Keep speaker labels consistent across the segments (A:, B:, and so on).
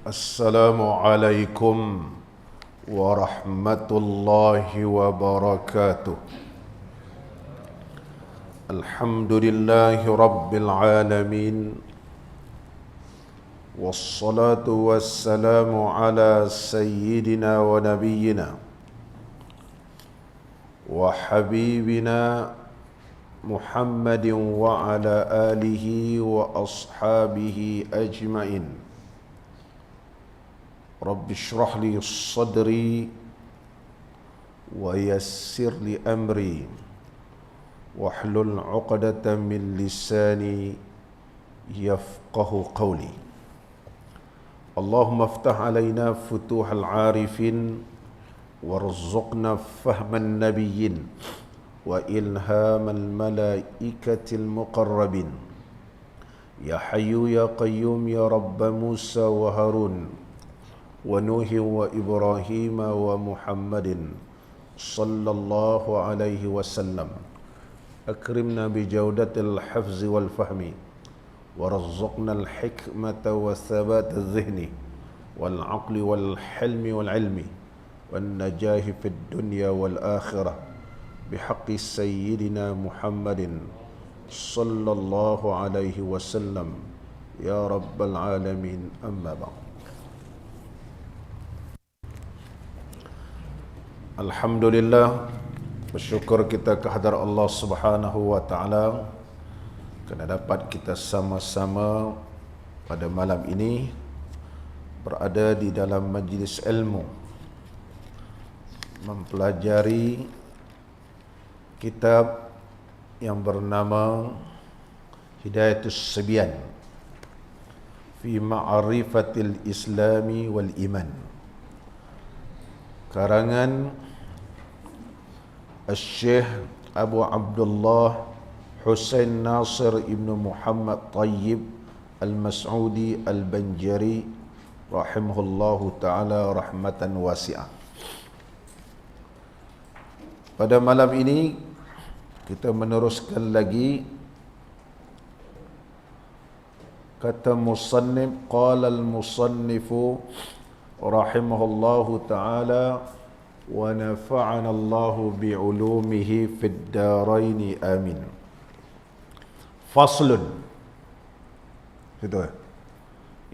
A: Assalamualaikum warahmatullahi wabarakatuh. Alhamdulillahi rabbil alamin. Wassalatu wassalamu ala sayyidina wa nabiyyina wa habibina Muhammadin wa ala alihi wa ashabihi ajma'in. Rabbi shrah li sadri wa yassir li amri wahlul 'uqdatam min lisani yafqahu qawli. Allahumma iftah alaina futuhal 'arifin warzuqna fahman nabiyyin wa ilhamal malaikatil muqarrabin. Ya hayyu ya qayyum ya rabb Musa wa Harun wa Nuhi wa Ibrahim wa Muhammadin sallallahu alaihi wasallam. Akrimna bi jawdatil hafzi wal fahmi warzuqna al hikmata wa thabat al dhihni wal aqli wal hilmi wal ilmi wan najahi fid dunya wal akhirah bihaqqi sayyidina Muhammadin sallallahu alaihi wasallam ya rabbal alamin. Amma ba'd. Alhamdulillah, bersyukur kita kehadrat Allah Subhanahu wa taala kerana dapat kita sama-sama pada malam ini berada di dalam majlis ilmu mempelajari kitab yang bernama Hidayatus Sibyan fi Ma'rifatil Islami wal Iman, karangan Syekh Abu Abdullah Husain Nasir Ibn Muhammad Tayyib Al-Mas'udi Al-Banjari rahimahullahu ta'ala rahmatan wasi'ah. Pada malam ini kita meneruskan lagi kata musannif, qala al-musannifu rahimahullahu ta'ala wa nafa'ana Allahu bi'ulumihi fid daraini amin. Faslun. Gitu.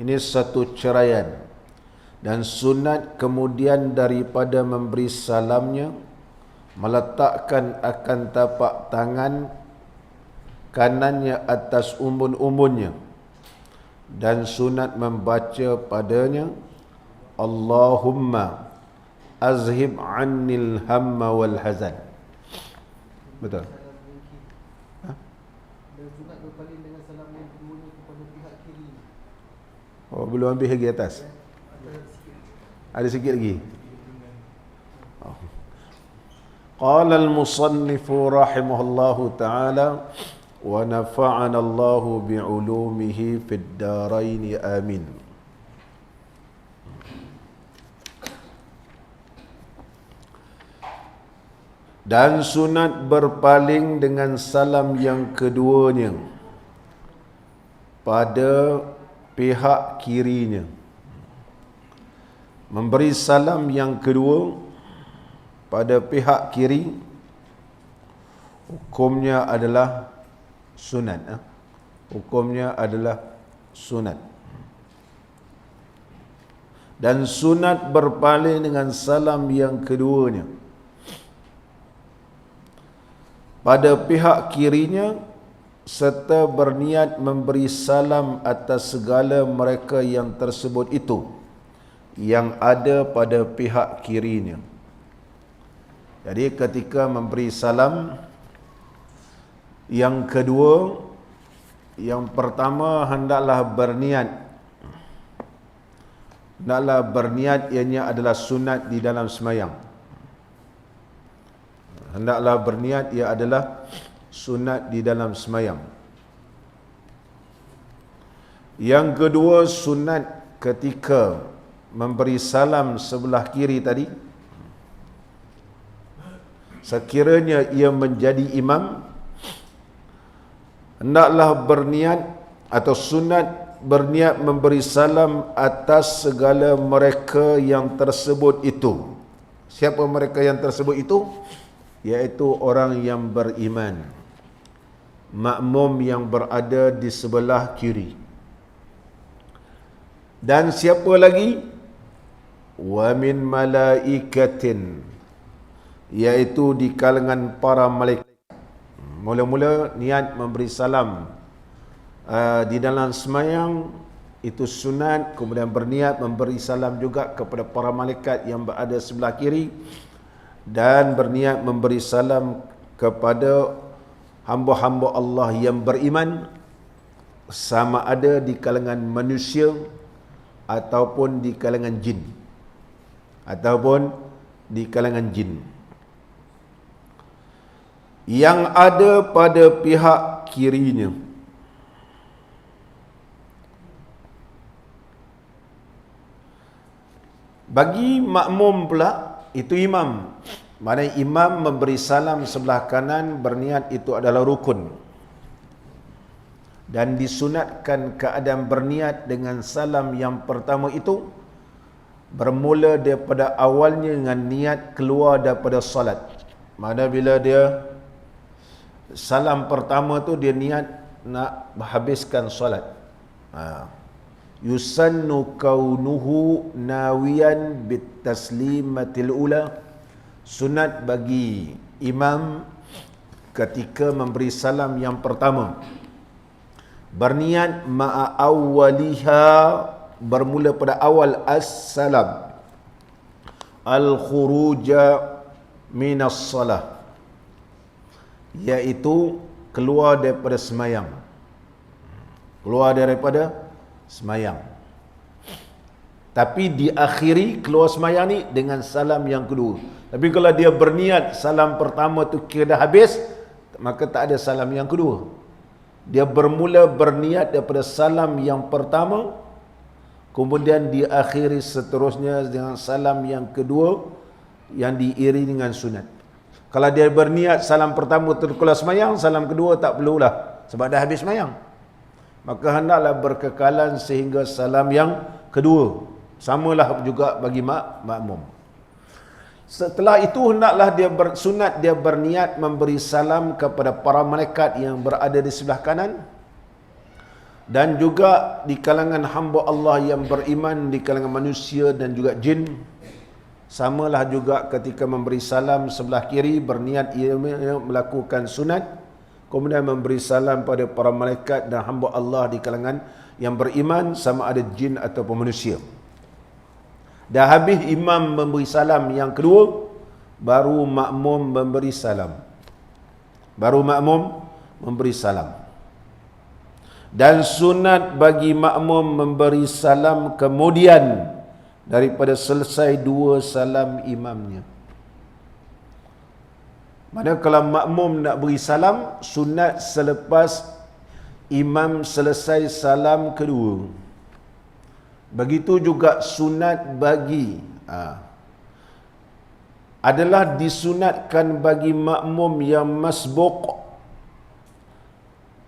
A: Ini satu ceraian dan sunat kemudian daripada memberi salamnya meletakkan akan tapak tangan kanannya atas umbun-umbunnya dan sunat membaca padanya Allahumma azhib annil hamma wal hazan. Betul? Ha? Oh, belum habis lagi atas. Ada sikit lagi. Oh. Qala al-musannifu rahimahullahu ta'ala wa nafa'ana Allahu bi'ulumihi fid daraini amin. Dan sunat berpaling dengan salam yang keduanya pada pihak kirinya. Memberi salam yang kedua pada pihak kiri hukumnya adalah sunat. Hukumnya adalah sunat. Dan sunat berpaling dengan salam yang keduanya pada pihak kirinya serta berniat memberi salam atas segala mereka yang tersebut itu yang ada pada pihak kirinya. Jadi ketika memberi salam yang kedua, yang pertama hendaklah berniat ianya adalah sunat di dalam semayang. Hendaklah berniat ia adalah sunat di dalam semayang. Yang kedua, sunat ketika memberi salam sebelah kiri tadi, sekiranya ia menjadi imam, hendaklah berniat atau sunat berniat memberi salam atas segala mereka yang tersebut itu. Siapa mereka yang tersebut itu? Iaitu orang yang beriman, makmum yang berada di sebelah kiri. Dan siapa lagi? Wa min malaikatin, iaitu di kalangan para malaikat. Mula-mula niat memberi salam di dalam semayang itu sunat, kemudian berniat memberi salam juga kepada para malaikat yang berada sebelah kiri, dan berniat memberi salam kepada hamba-hamba Allah yang beriman, sama ada di kalangan manusia ataupun di kalangan jin. Yang ada pada pihak kirinya. Bagi makmum pula, itu imam. Mana imam memberi salam sebelah kanan, berniat itu adalah rukun. Dan disunatkan keadaan berniat dengan salam yang pertama itu bermula daripada awalnya dengan niat keluar daripada solat. Mana bila dia salam pertama tu dia niat nak habiskan solat. Yusannu kaunuhu nawiyan bitaslimatil ula. Sunat bagi imam ketika memberi salam yang pertama berniat ma'a awwaliha, bermula pada awal as-salam, al-khuruja minas salah, iaitu keluar daripada semayang. Tapi diakhiri keluar semayang ni dengan salam yang kedua. Tapi kalau dia berniat salam pertama tu kira dah habis, maka tak ada salam yang kedua. Dia bermula berniat daripada salam yang pertama, kemudian diakhiri seterusnya dengan salam yang kedua yang diiringi dengan sunat. Kalau dia berniat salam pertama terkeluar semayang, salam kedua tak perlulah sebab dah habis semayang. Maka hendaklah berkekalan sehingga salam yang kedua. Samalah juga bagi makmum. Setelah itu hendaklah dia bersunat, dia berniat memberi salam kepada para malaikat yang berada di sebelah kanan, dan juga di kalangan hamba Allah yang beriman, di kalangan manusia dan juga jin. Samalah juga ketika memberi salam sebelah kiri, berniat ia melakukan sunat, kemudian memberi salam pada para malaikat dan hamba Allah di kalangan yang beriman, sama ada jin ataupun manusia. Dah habis imam memberi salam yang kedua, baru makmum memberi salam. Dan sunat bagi makmum memberi salam kemudian daripada selesai dua salam imamnya. Mana kalau makmum nak beri salam, sunat selepas imam selesai salam kedua. Begitu juga sunat bagi adalah disunatkan bagi makmum yang masbuq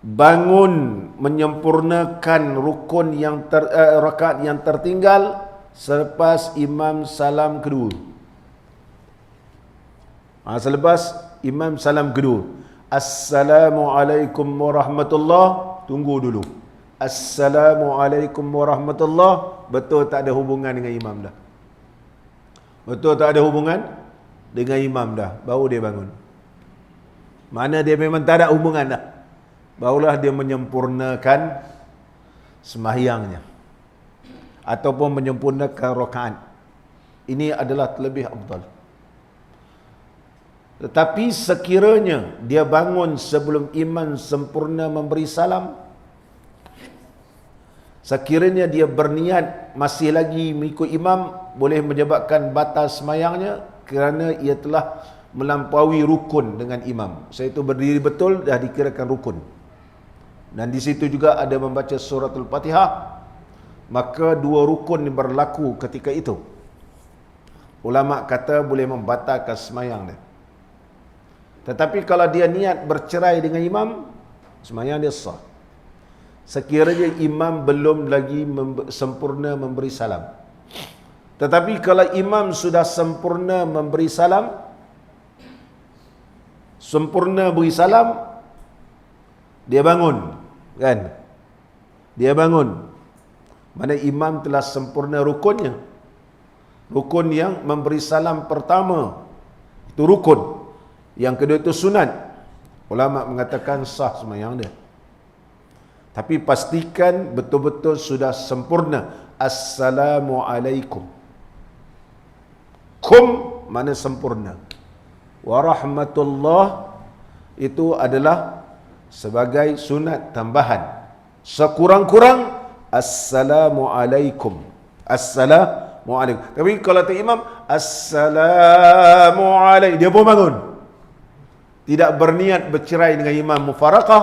A: bangun menyempurnakan rukun yang rakaat yang tertinggal selepas imam salam kedua. Selepas imam salam kedua, Assalamualaikum warahmatullahi, tunggu dulu. Assalamualaikum warahmatullahi, betul tak ada hubungan dengan imam dah. Baru dia bangun. Mana dia memang tak ada hubungan dah. Barulah dia menyempurnakan sembahyangnya ataupun menyempurnakan rakaat. Ini adalah terlebih afdal. Tetapi sekiranya dia bangun sebelum imam sempurna memberi salam, sekiranya dia berniat masih lagi mengikut imam, boleh menyebabkan batal semayangnya kerana ia telah melampaui rukun dengan imam. Iaitu berdiri betul dah dikirakan rukun. Dan di situ juga ada membaca suratul Fatihah. Maka dua rukun berlaku ketika itu. Ulama kata boleh membatalkan semayang dia. Tetapi kalau dia niat bercerai dengan imam, semayang dia sah. sekiranya imam belum lagi sempurna memberi salam. Tetapi kalau imam sudah sempurna memberi salam, sempurna beri salam, dia bangun, kan? Dia bangun. Mana imam telah sempurna rukunnya. Rukun yang memberi salam pertama itu rukun. Yang kedua itu sunat. Ulama mengatakan sah sembahyang dia. Tapi pastikan betul-betul sudah sempurna. Assalamualaikum. Kum mana sempurna. Warahmatullah itu adalah sebagai sunat tambahan. Sekurang-kurang Assalamualaikum. Assalamualaikum. Tapi kalau tu imam Assalamualaikum, dia pun bangun. Tidak berniat bercerai dengan imam mufaraqah,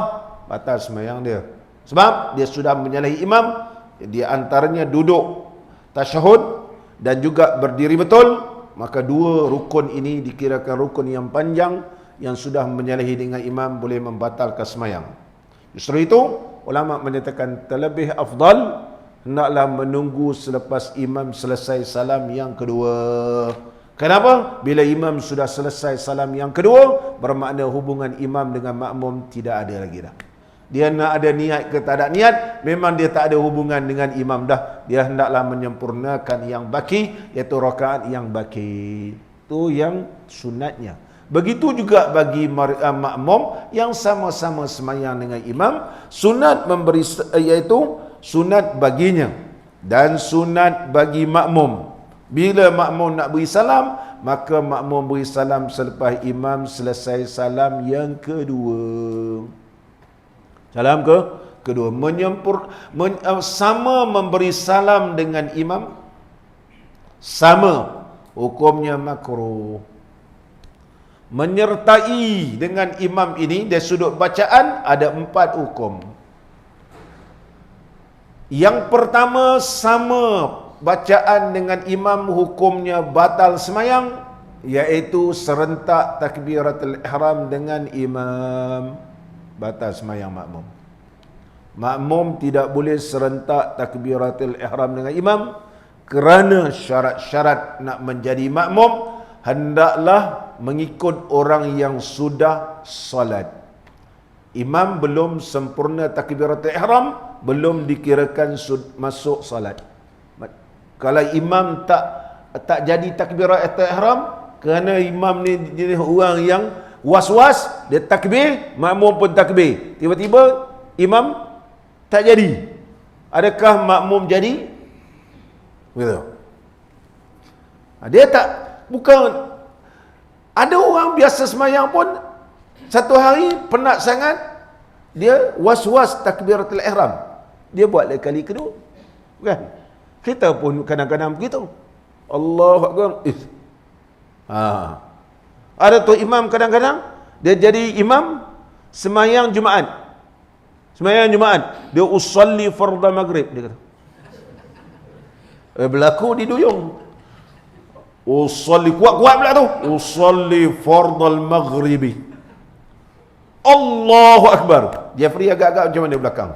A: batal sembahyang dia. Sebab dia sudah menyalahi imam. Di antaranya duduk tasyahud dan juga berdiri betul. Maka dua rukun ini dikirakan rukun yang panjang yang sudah menyalahi dengan imam boleh membatalkan sembahyang. Justru itu ulama menyatakan terlebih afdal hendaklah menunggu selepas imam selesai salam yang kedua. Kenapa? Bila imam sudah selesai salam yang kedua, bermakna hubungan imam dengan makmum tidak ada lagi dah. Dia nak ada niat ke tak ada niat, memang dia tak ada hubungan dengan imam dah. Dia hendaklah menyempurnakan yang baki, iaitu rakaat yang baki. Itu yang sunatnya. Begitu juga bagi makmum yang sama-sama sembahyang dengan imam, sunat memberi iaitu sunat baginya dan sunat bagi makmum. Bila makmum nak beri salam, maka makmum beri salam selepas imam selesai salam yang kedua. Salam kedua sama memberi salam dengan imam, sama hukumnya makruh. Menyertai dengan imam ini dari sudut bacaan ada 4 hukum. Yang pertama, sama bacaan dengan imam hukumnya batal sembahyang, iaitu serentak takbiratul ihram dengan imam. Batal sembahyang makmum. Makmum tidak boleh serentak takbiratul ihram dengan imam kerana syarat-syarat nak menjadi makmum hendaklah mengikut orang yang sudah solat. Imam belum sempurna takbiratul ihram, belum dikirakan masuk solat. Kalau imam tak jadi takbiratul ihram, kerana imam ni jenis orang yang was-was, dia takbir, makmum pun takbir. Tiba-tiba imam tak jadi. Adakah makmum jadi? Begitu. Dia tak, bukan. Ada orang biasa sembahyang pun satu hari penat sangat, dia was-was takbiratul ihram. Dia buat lagi kali kedua. Kan? Kita pun kadang-kadang begitu. Allahu Akbar. Ada tu imam kadang-kadang dia jadi imam sembahyang Jumaat. Sembahyang Jumaat, dia usolli fardhu maghrib dia kata. Berlaku di duyung. Usolli kuat-kuat pula tu. Usolli fardhu maghribi. Allahu Akbar. Jeffrey agak-agak macam mana di belakang.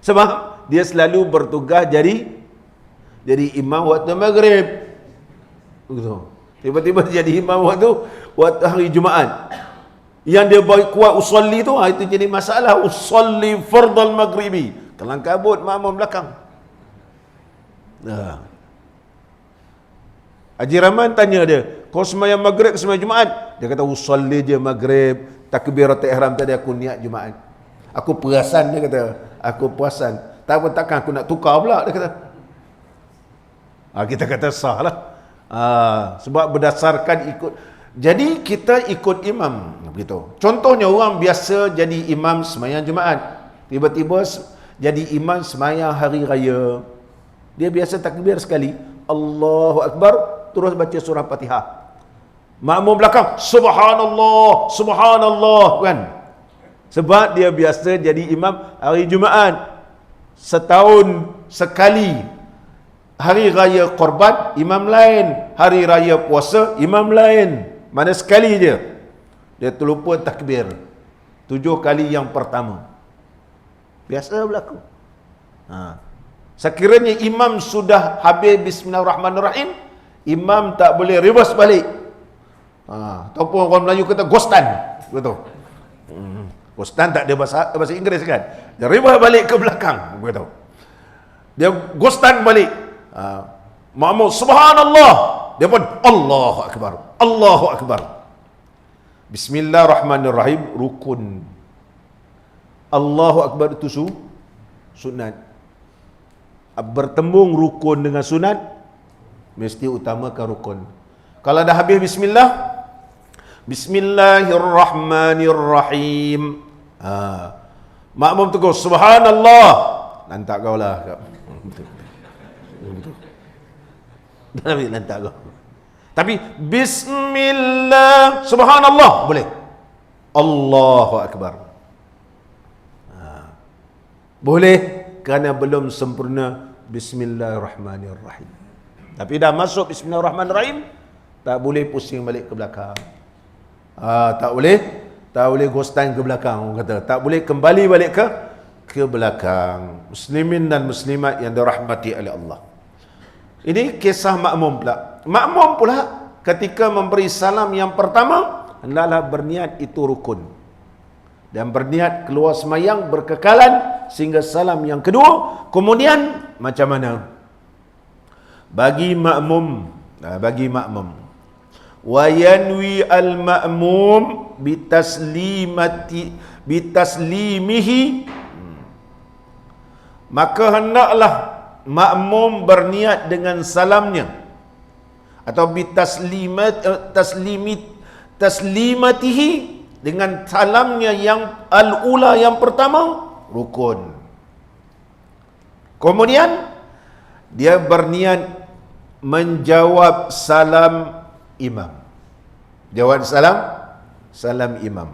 A: Sebab dia selalu bertugas jadi imam waktu maghrib. Begitu. Tiba-tiba jadi imam waktu hari Jumaat. Yang dia baik kuat usolli tu, itu jadi masalah. Usolli fardal maghribi. Kelang kabut makmum belakang. Haji Rahman tanya dia, kau sembahyang maghrib ke sembahyang Jumaat? Dia kata usolli je maghrib, takbiratul ihram tadi aku niat Jumaat. Aku perasan, dia kata. Aku perasan. Takkan aku nak tukar pula, dia kata. Kita kata sah lah. Sebab berdasarkan ikut. Jadi kita ikut imam begitu. Contohnya orang biasa jadi imam sembahyang Jumaat, tiba-tiba jadi imam sembahyang hari raya. Dia biasa takbir sekali, Allahu Akbar, terus baca surah Fatihah. Makmum belakang subhanallah, subhanallah, kan? Sebab dia biasa jadi imam hari Jumaat. Setahun sekali hari raya korban, imam lain. Hari raya puasa, imam lain. Mana sekali je dia terlupa takbir 7 kali yang pertama. Biasa berlaku. Sekiranya imam sudah habis bismillahirrahmanirrahim, imam tak boleh reverse balik. Ataupun orang Melayu kata ghostan, betul. Ghostan tak ada bahasa Inggeris kan. Dia reverse balik ke belakang, betul. Dia ghostan balik. Makmum subhanallah, dia pun Allahu akbar. Allahu akbar. Bismillahirrahmanirrahim rukun. Allahu akbar itu sunat. Bertembung rukun dengan sunat, mesti utamakan rukun. Kalau dah habis bismillah, Bismillahirrahmanirrahim. Makmum tegur subhanallah, lantak kau lah. Lantak kau. Tapi bismillah subhanallah boleh. Allahu akbar. Boleh kerana belum sempurna bismillahirrahmanirrahim. Tapi dah masuk bismillahirrahmanirrahim, tak boleh pusing balik ke belakang. Tak boleh ghostan ke belakang, orang kata. Tak boleh kembali balik ke belakang. Muslimin dan muslimat yang dirahmati oleh Allah. Ini kisah makmum pula. Makmum pula ketika memberi salam yang pertama, hendaklah berniat itu rukun. Dan berniat keluar semayang berkekalan sehingga salam yang kedua. Kemudian macam mana? Bagi makmum, wa yanwi al-ma'mum bitaslimihi, maka hendaklah makmum berniat dengan salamnya atau taslimatihi, dengan salamnya yang al-ula, yang pertama, rukun. Kemudian dia berniat menjawab salam imam. Jawab salam imam.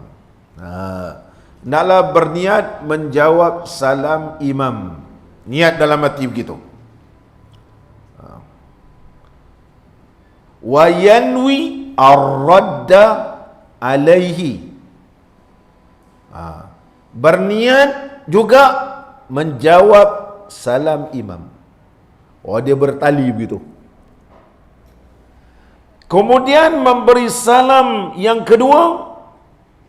A: Naklah berniat menjawab salam imam. Niat dalam hati begitu. Wa yanwi ar-radda alaihi. Berniat juga menjawab salam imam. Dia bertali begitu. Kemudian memberi salam yang kedua,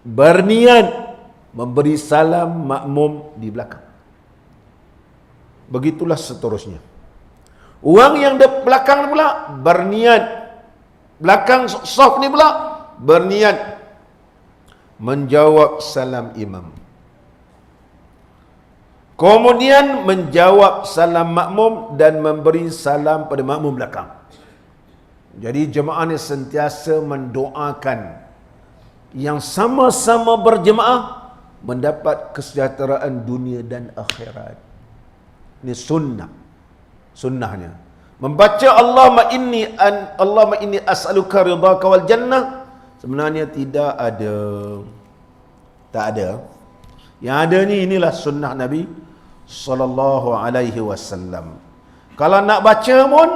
A: berniat memberi salam makmum di belakang. Begitulah seterusnya. Orang yang di belakang pula berniat, belakang saf ni pula berniat menjawab salam imam. Kemudian menjawab salam makmum dan memberi salam pada makmum belakang. Jadi jemaah ni sentiasa mendoakan yang sama-sama berjemaah mendapat kesejahteraan dunia dan akhirat. Ini sunnahnya. Membaca Allahumma inni as'aluka ridhaka wal jannah sebenarnya tak ada. Yang ada ni, inilah sunnah Nabi sallallahu alaihi wasallam. Kalau nak baca pun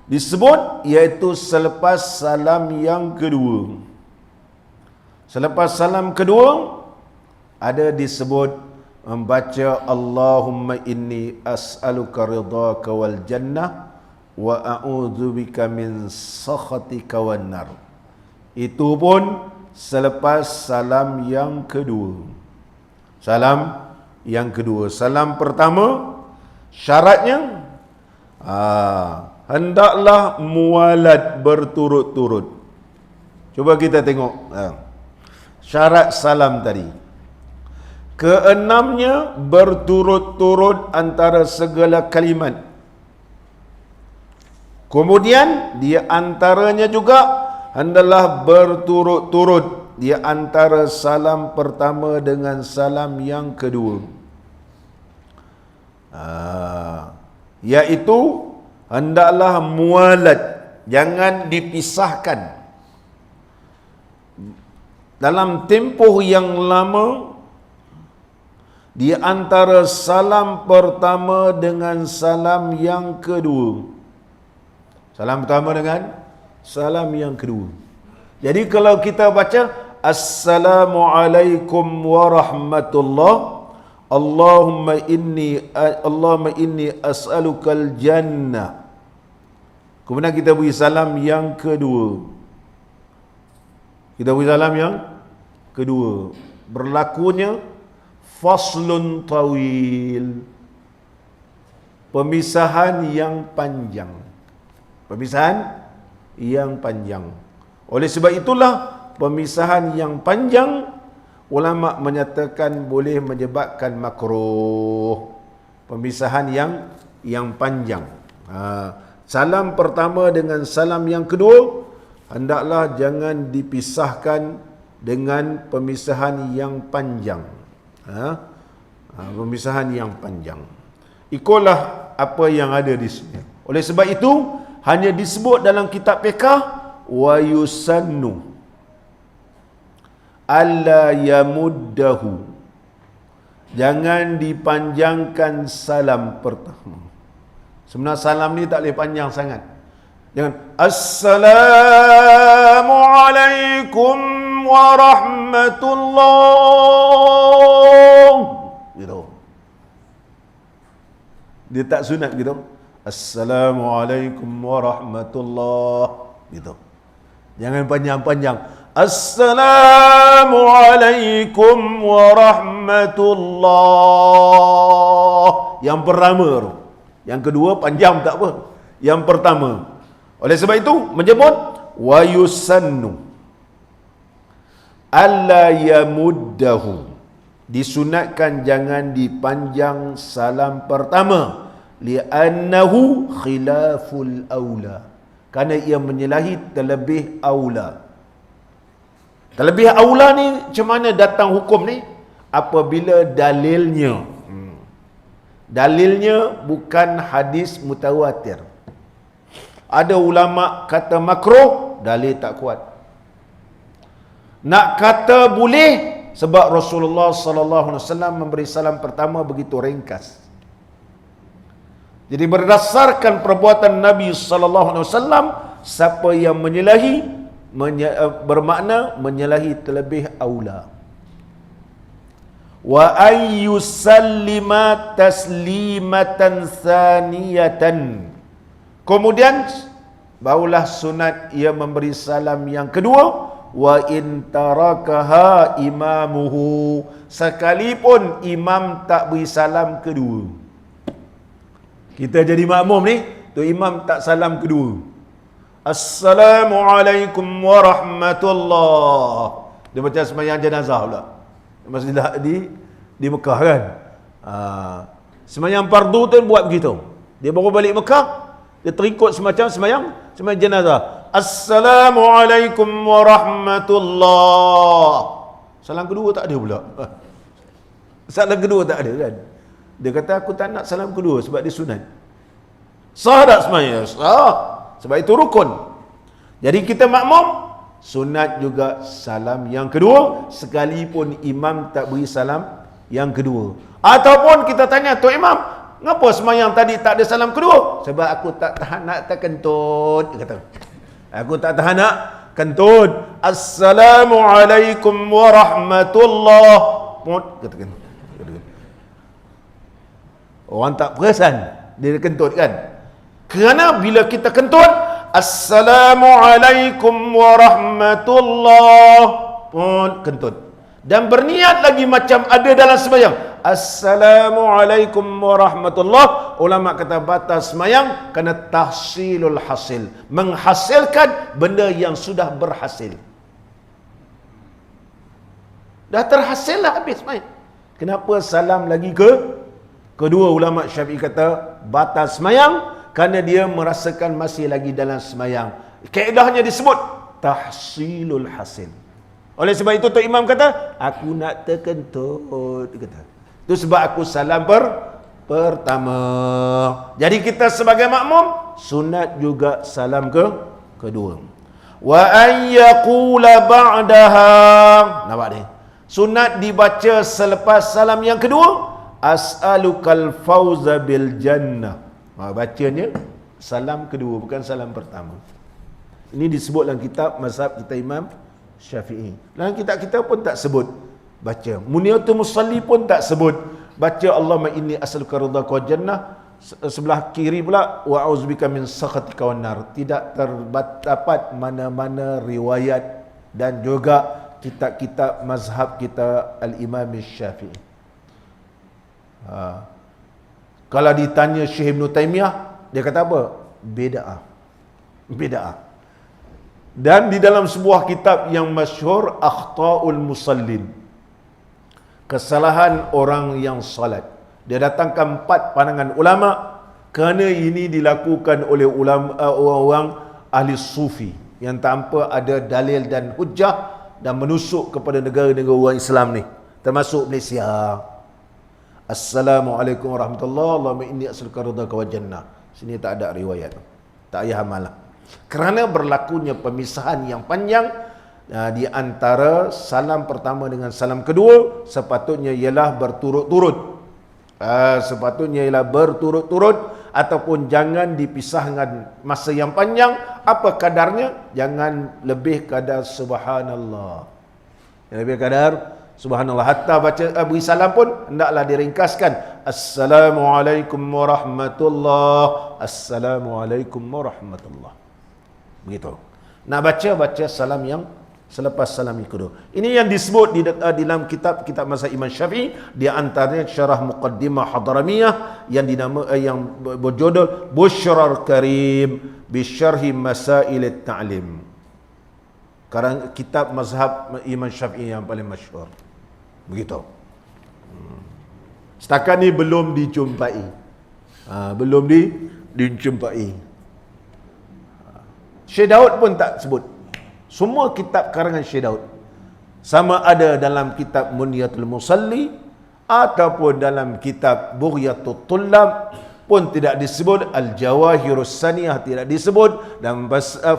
A: disebut, iaitu selepas salam yang kedua. Selepas salam kedua ada disebut membaca Allahumma inni as'aluka ridhaka wal jannah wa a'udzubika min sakhatika wan nar. Itu pun selepas salam yang kedua. Salam pertama syaratnya hendaklah muwalat berturut-turut. Cuba kita tengok syarat salam tadi. Keenamnya berturut-turut antara segala kalimat. Kemudian di antaranya juga hendaklah berturut-turut di antara salam pertama dengan salam yang kedua. Iaitu hendaklah muwalat, jangan dipisahkan. Dalam tempoh yang lama di antara salam pertama dengan salam yang kedua. Salam pertama dengan salam yang kedua. Jadi kalau kita baca Assalamualaikum warahmatullahi Allahumma inni as'alukal jannah. Kemudian kita beri salam yang kedua. Kita beri salam yang kedua. Berlakunya faslun tawil. Pemisahan yang panjang. Pemisahan yang panjang. Oleh sebab itulah pemisahan yang panjang ulama menyatakan boleh menyebabkan makruh. Pemisahan yang panjang. Salam pertama dengan salam yang kedua hendaklah jangan dipisahkan dengan pemisahan yang panjang. Pemisahan yang panjang. Ikutlah apa yang ada di sini. Oleh sebab itu hanya disebut dalam kitab fiqh wa yusannu alla yamuddahu. Jangan dipanjangkan salam pertama. Sebenarnya salam ni tak boleh panjang sangat. Jangan Assalamualaikum warahmatullahi gitu. Dia tak sunat gitu. Assalamualaikum warahmatullahi gitu. Jangan panjang-panjang. Assalamualaikum warahmatullahi. Yang pertama tu. Yang kedua panjang tak apa. Yang pertama. Oleh sebab itu menyebut wa yusannu alla yamuddahu. Disunatkan jangan dipanjang salam pertama. Li'annahu khilaful aula. Kerana ia menyalahi terlebih aula. Terlebih aula ni macam mana datang hukum ni? Apabila dalilnya bukan hadis mutawatir. Ada ulama kata makruh, dalil tak kuat. Nak kata boleh sebab Rasulullah sallallahu alaihi wasallam memberi salam pertama begitu ringkas. Jadi berdasarkan perbuatan Nabi sallallahu alaihi wasallam, siapa yang menyalahi bermakna menyalahi terlebih aula. Wa ayyusallima taslimatan saniyatan. Kemudian barulah sunat ia memberi salam yang kedua. Wa in tarakaha imamuhu. Sekalipun imam tak beri salam kedua. Kita jadi makmum ni, tu imam tak salam kedua. Assalamualaikum warahmatullahi. Dia macam sembahyang jenazah pula. Masjid di Mekah kan. Sembahyang fardu tu buat begitu. Dia baru balik Mekah, dia terikut semacam sembahyang jenazah. Assalamualaikum warahmatullahi. Salam kedua tak ada pula. Salam kedua tak ada kan. Dia kata aku tak nak salam kedua sebab dia sunat. Sah tak sembahyang? Sah. Sebab itu rukun. Jadi kita makmum, sunat juga salam yang kedua sekalipun imam tak beri salam yang kedua. Ataupun kita tanya, Tok Imam, ngapa sembahyang tadi tak ada salam kedua? Sebab aku tak tahan nak terkentut, dia kata. Aku tak tahan nak kentut. Assalamualaikum warahmatullahi katakan. Orang tak perasan dia kentut kan. Kerana bila kita kentut Assalamualaikum warahmatullahi kentut. Dan berniat lagi macam ada dalam sembahyang. Assalamualaikum warahmatullahi. Ulama kata batas sembahyang kerana tahsilul hasil. Menghasilkan benda yang sudah berhasil. Dah terhasil lah habis sembahyang. Kenapa salam lagi kedua? Ulama Syafi'i kata batas sembahyang kerana dia merasakan masih lagi dalam sembahyang. Kaedahnya disebut tahsilul hasil. Oleh sebab itu Tok Imam kata, aku nak terkentut, dia kata. Itu sebab aku salam pertama. Jadi kita sebagai makmum sunat juga salam kedua. Wa ayyaqula ba'daha. Nampak ni? Sunat dibaca selepas salam yang kedua. As'alukal fawza bil jannah. Bacanya salam kedua, bukan salam pertama. Ini disebut dalam kitab mazhab kita Imam Syafi'i. Dalam kitab kita pun tak sebut baca. Muniyatul musalli pun tak sebut. baca Allahumma inni as'aluka ridhaka wa jannah, sebelah kiri pula wa a'udzubika min sakhatika wan nar. Tidak terdapat mana-mana riwayat dan juga kitab-kitab mazhab kita Al-Imam Syafi'i. Kalau ditanya Syekh Ibn Taymiyah, dia kata apa? Bid'ah. Dan di dalam sebuah kitab yang masyhur, Akhta'ul Musallin, kesalahan orang yang salat, dia datangkan 4 pandangan ulama kerana ini dilakukan oleh ulama orang ahli sufi yang tanpa ada dalil dan hujjah dan menusuk kepada negara-negara orang Islam ni, termasuk Malaysia. Assalamualaikum warahmatullahi wabarakatuh. Allahumma inni as'aluka ridhaka wa jannah. Sini tak ada riwayat. Tak payah hamalah. Kerana berlakunya pemisahan yang panjang di antara salam pertama dengan salam kedua, sepatutnya ialah berturut-turut. Sepatutnya ialah berturut-turut, ataupun jangan dipisahkan masa yang panjang. Apa kadarnya? Jangan lebih kadar subhanallah. Lebih kadar subhanallah. Hatta baca beri salam pun hendaklah diringkaskan. Assalamualaikum warahmatullahi. Assalamualaikum warahmatullahi. Begitu. Nak baca salam yang selepas salam yang kedua. Ini yang disebut di dalam kitab mazhab Imam Syafi'i, di antaranya Syarah Muqaddimah Hadramiyah yang yang berjudul Bushrar Karim bi Syarhi Masail at-Ta'lim. Karang kitab mazhab Imam Syafi'i yang paling masyhur. Begitu. Setakat ni belum dijumpai. Belum dijumpai. Syekh Daud pun tak sebut. Semua kitab karangan Syekh Daud, sama ada dalam kitab Munyatul Musalli ataupun dalam kitab Bughyatul Tullab, pun tidak disebut. Al-Jawahirus Saniyah tidak disebut, dan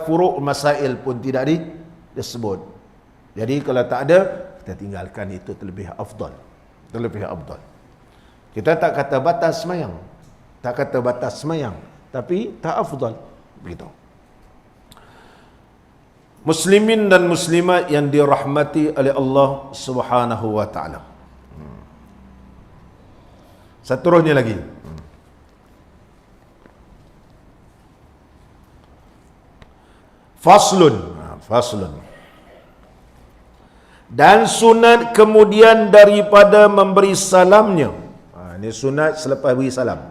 A: Furu' Masail pun tidak disebut. Jadi kalau tak ada, kita tinggalkan, itu terlebih afdal. Kita tak kata batas semayang, tapi tak afdal. Begitu. Muslimin dan muslimat yang dirahmati oleh Allah Subhanahu wa taala. Seterusnya lagi. Faslun. Dan sunat kemudian daripada memberi salamnya. Ini sunat selepas beri salam.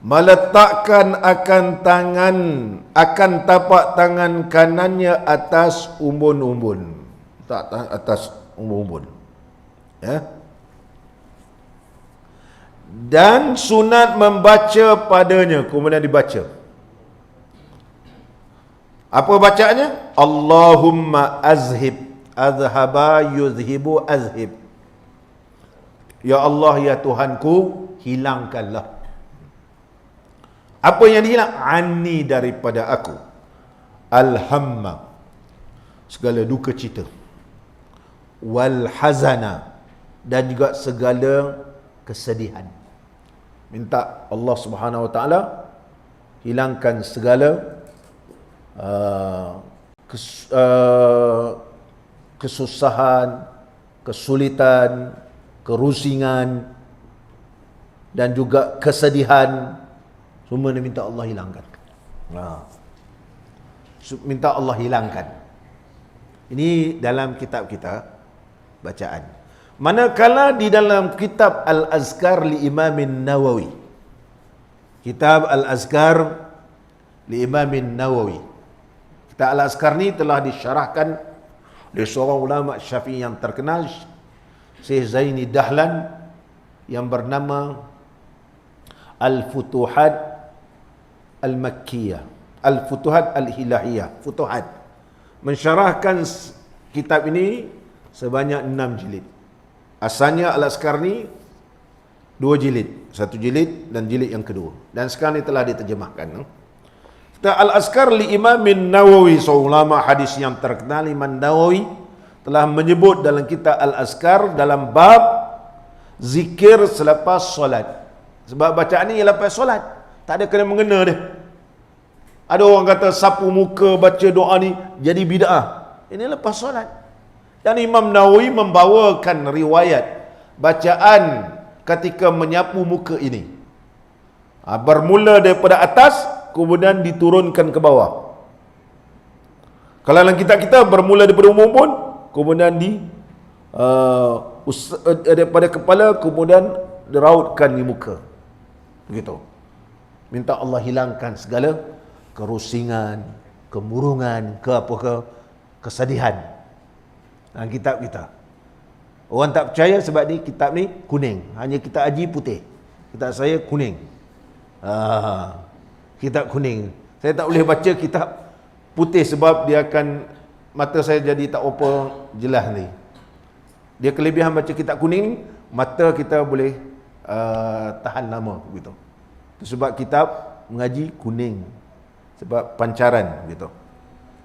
A: Meletakkan akan tapak tangan kanannya atas umbun-umbun. Atas umbun-umbun. Ya. Dan sunat membaca padanya, kemudian dibaca. Apa bacaannya? Allahumma azhaba yuzhibu azhib. Ya Allah, ya Tuhanku, hilangkanlah. Apa yang dihilang? Anni, daripada aku. Al-hamma, segala duka cita. Wal hazana, dan juga segala kesedihan. Minta Allah Subhanahu wa taala hilangkan segala kesusahan, kesulitan, kerusingan, dan juga kesedihan. Semua ni minta Allah hilangkan. Minta Allah hilangkan. Ini dalam kitab kita bacaan. Manakala di dalam kitab Al-Azkar li Imamin Nawawi. Kitab Al-Azkar li Imamin Nawawi. Kitab Al-Azkar ni telah disyarahkan oleh seorang ulama Syafi'i yang terkenal, Syekh Zaini Dahlan, yang bernama Al-Futuhat Al-Makkiyah, Al-Futuhat Al-Hilahiyah, Futuhat. Mensyarahkan kitab ini sebanyak 6 jilid. Asalnya Al-Azkar ni 2 jilid, 1 jilid dan jilid yang kedua. Dan sekarang ini telah diterjemahkan. Al-Azkar li Imamin Nawawi, seorang ulama hadis yang terkenal, Imam Nawawi, telah menyebut dalam kitab Al-Azkar dalam bab zikir selepas solat. Sebab bacaan ni lepas solat, tak ada kena mengena dia. Ada orang kata sapu muka baca doa ni jadi bid'ah. Ini lepas solat. Dan Imam Nawawi membawakan riwayat bacaan ketika menyapu muka ini. Bermula daripada atas, kemudian diturunkan ke bawah. Kalau dalam kitab kita bermula daripada umum pun, kemudian daripada kepala, kemudian dirautkan di muka. Begitu. Minta Allah hilangkan segala kerusingan, kemurungan, kesedihan. Dalam kitab kita. Orang tak percaya sebab ni kitab ni kuning. Hanya kitab Haji putih. Kitab saya kuning. Kitab kuning. Saya tak boleh baca kitab putih sebab dia akan, mata saya jadi tak apa jelas ni. Dia kelebihan baca kitab kuning, mata kita boleh tahan lama begitu. Sebab kitab mengaji kuning. Sebab pancaran begitu.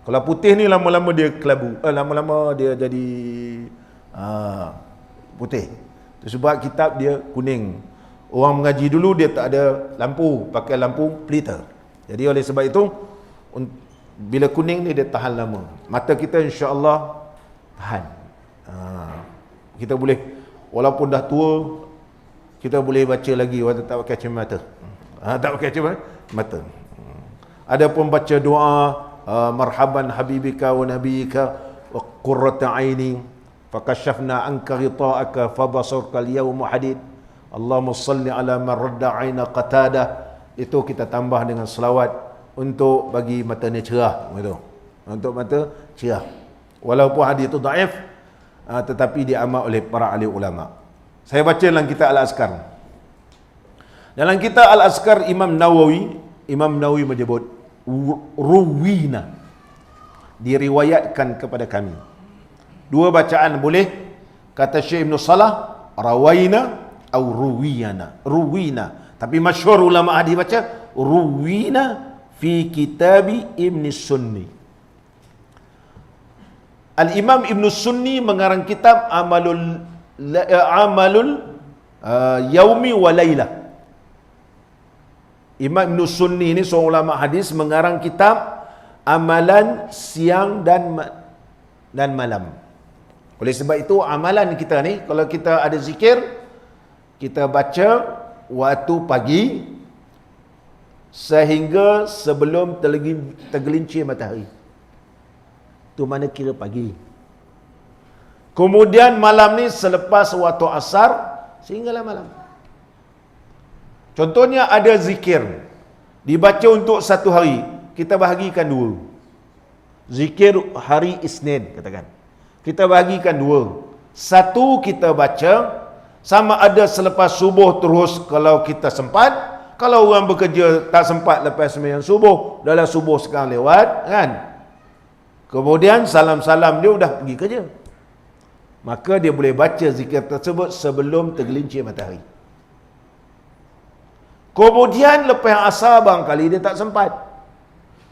A: Kalau putih ni lama-lama dia kelabu, lama-lama dia jadi putih. Sebab kitab dia kuning. Orang mengaji dulu dia tak ada lampu, pakai lampu pelita. Jadi oleh sebab itu bila kuning ni dia tahan lama. Mata kita insya-Allah tahan. Kita boleh, walaupun dah tua, kita boleh baca lagi walaupun tak pakai kacamata. Tak pakai kacamata. Adapun baca doa marhaban habibika wa nabiyika wa qurrata aini fakashafna anka ghita'aka fabasarka al-yawma hadid Allahumma salli ala man radda aina qatada. Itu kita tambah dengan selawat untuk bagi mata ni cerah begitu. Untuk mata cerah. Walaupun hadis itu dhaif, tetapi diamal oleh para ahli ulama. Saya baca dalam kitab Al-Azkar. Dalam kitab Al-Azkar Imam Nawawi menyebut ruwina, diriwayatkan kepada kami. Dua bacaan boleh. Kata Syekh Ibn Salah, rawaina atau ruwina. Tapi masyhur ulama hadis baca ruwina fi kitabi Ibn Sunni. Al-Imam Ibn Sunni mengarang kitab Amalul Yaumi wa Laylah. Imam Ibn Sunni ni seorang ulama hadis mengarang kitab amalan siang dan malam. Oleh sebab itu amalan kita ni, kalau kita ada zikir, kita baca waktu pagi sehingga sebelum tergelincir matahari. Itu mana kira pagi. Kemudian malam ni selepas waktu asar sehinggalah malam. Contohnya ada zikir dibaca untuk satu hari, kita bahagikan dua. Zikir hari Isnin katakan, kita bahagikan dua. Satu kita baca sama ada selepas subuh terus kalau kita sempat. Kalau orang bekerja tak sempat lepas sembahyang subuh, dalam subuh sekarang lewat kan, kemudian salam-salam dia dah pergi kerja, maka dia boleh baca zikir tersebut sebelum tergelincir matahari. Kemudian lepas asar barangkali dia tak sempat,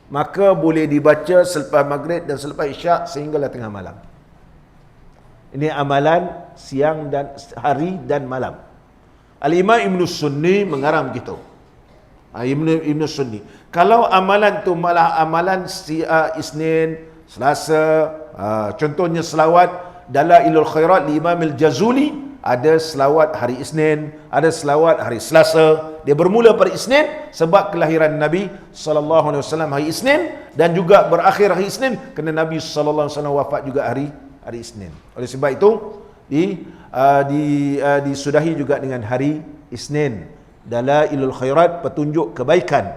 A: maka boleh dibaca selepas maghrib dan selepas isyak sehinggalah tengah malam. Ini amalan siang dan hari dan malam. Al-Imam Ibn Sunni mengarang begitu. Ibn Sunni. Kalau amalan tu malah amalan Isnin, Selasa, contohnya selawat Dalailul Khairat li Imam Al-Jazuli, ada selawat hari Isnin, ada selawat hari Selasa. Dia bermula pada Isnin sebab kelahiran Nabi sallallahu alaihi wasallam hari Isnin, dan juga berakhir hari Isnin kerana Nabi sallallahu alaihi wasallam wafat juga hari Isnin. Oleh sebab itu disudahi juga dengan hari Isnin. Dalailul Khairat, petunjuk kebaikan,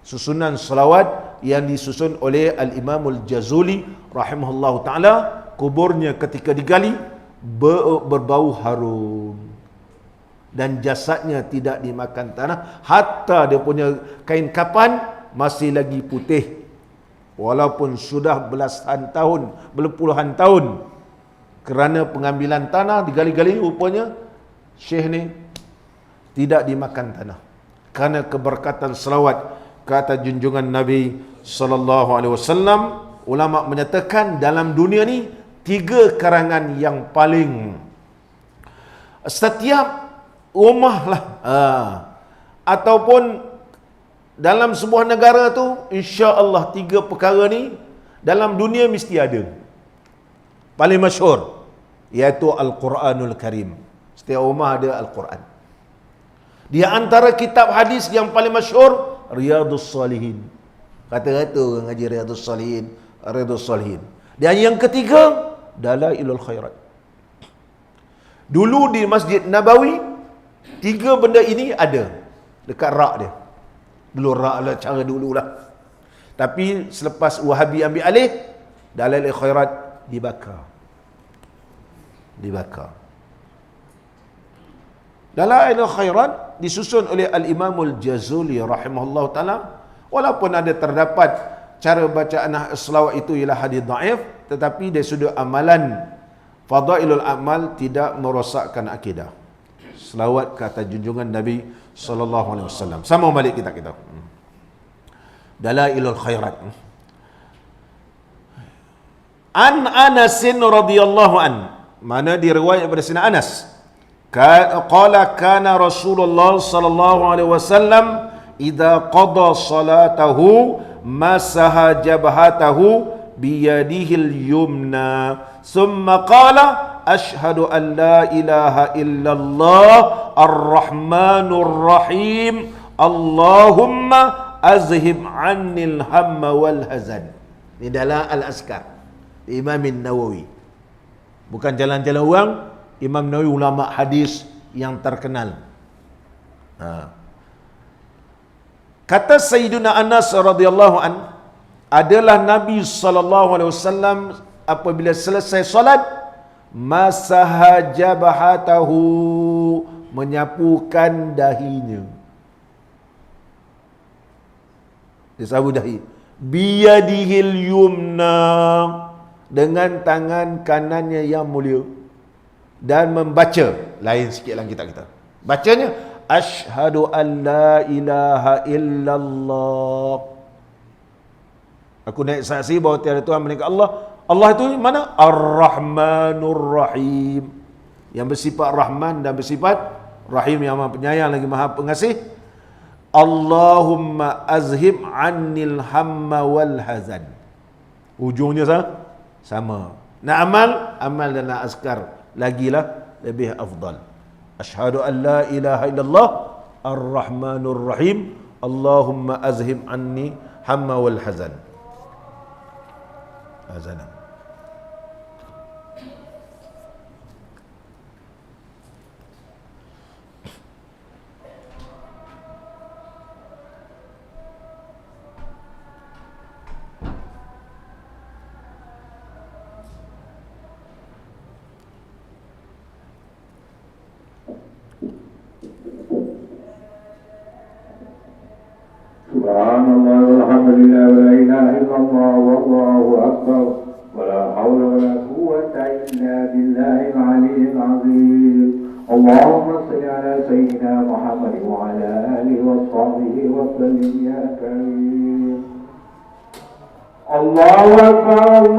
A: susunan selawat yang disusun oleh Al-Imamul Jazuli rahimahullahu ta'ala. Kuburnya ketika digali berbau harum dan jasadnya tidak dimakan tanah, hatta dia punya kain kafan masih lagi putih walaupun sudah berpuluhan tahun kerana pengambilan tanah digali-gali. Rupanya syekh ni tidak dimakan tanah kerana keberkatan selawat kata junjungan Nabi sallallahu alaihi wasallam. Ulama menyatakan dalam dunia ni 3 karangan yang paling, setiap rumah lah ataupun dalam sebuah negara tu, insya-Allah 3 perkara ni dalam dunia mesti ada. Paling masyhur iaitu Al-Quranul Karim. Setiap rumah ada Al-Quran. Di antara kitab hadis yang paling masyhur, Riyadhus Salihin. Kata-kata orang ngaji Riyadhus Salihin, Riyadhus Salihin. Dan yang ketiga, Dalailul Khairat. Dulu di Masjid Nabawi, 3 benda ini ada dekat rak dia. Dulu rak lah, cara dululah. Tapi selepas Wahabi ambil alih, Dalailul Khairat dibakar. Dalailul Khairat disusun oleh Al-Imamul Jazuli rahimahullah ta'ala. Walaupun ada terdapat cara bacaan selawat itu ialah hadis dhaif, tetapi dari sudut amalan Fadailul Amal tidak merosakkan akidah. Selawat kata junjungan Nabi sallallahu alaihi wasallam. Sama balik kita. Dalailul Khairat. An Anas radhiyallahu an. Mana diriwayat daripada Sayyidina Anas. Qala kana Rasulullah sallallahu alaihi wasallam idza qada salatahu masaha jabhatahu biyadihil yumna thumma qala ashhadu an la ilaha illallah ar-rahmanur rahim Allahumma azhib annil hamma wal hazan. Ini dalam Al-Azkar Imam Nawawi. Bukan jalan-jalan orang. Imam Nawawi ulama hadis yang terkenal. Kata Sayyidina Anas radhiyallahu an, adalah Nabi sallallahu alaihi wasallam apabila selesai solat, masaha jabhatahu, menyapukan dahinya. Dia sapu dahi. Biyadihil yumna, dengan tangan kanannya yang mulia. Dan membaca, lain sikit dalam kitab kita. Bacanya, Ashhadu an la ilaha illallah. Aku naik saksi bahawa tiada Tuhan melainkan Allah. Allah itu mana? Ar-Rahmanur Rahim. Yang bersifat Rahman dan bersifat Rahim, yang Maha Penyayang lagi Maha Pengasih. Allahumma azhib annil hamma wal hazan. Ujungnya sama. Nak amal dan nak azkar lagilah lebih afdal. Asyhadu an la ilaha illallah ar-rahmanur rahim Allahumma azhib anni hamma wal hazan. Hazana.
B: Subhanallah walhamdulillah wa la ilaha illallah wallahu akbar wa la hawla wa la quwwata illa billahil aliyyil azim. Allahumma salli ala sayyidina Muhammad wa ala alihi wa sahbihi wa sallim ya karim. Allahu akbar,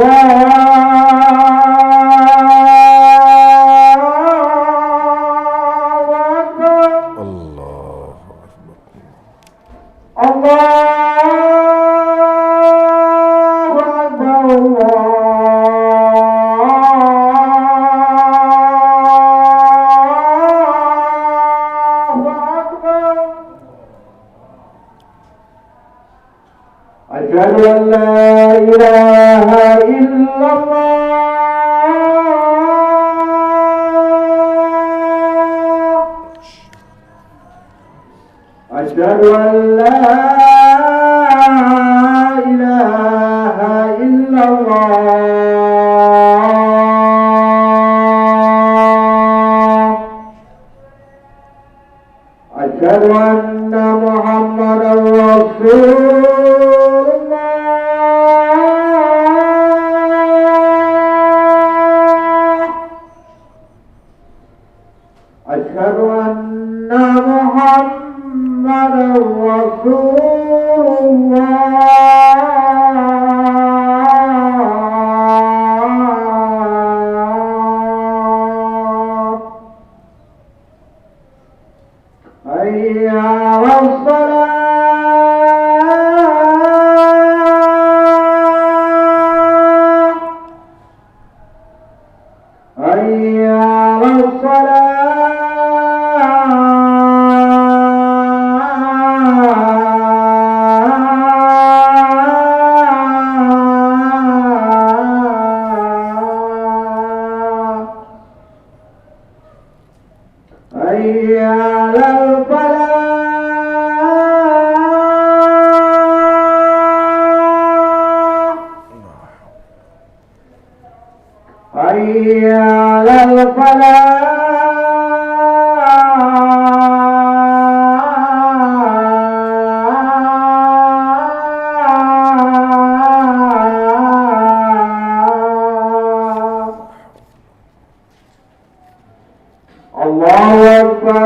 B: أشهد أن لا إله إلا الله أشهد أن لا إله إلا الله أشهد أن محمدا رسول أشهد أن محمدا رسول الله حي على الصلاة حي على الصلاة حي على الفلاح الله أكبر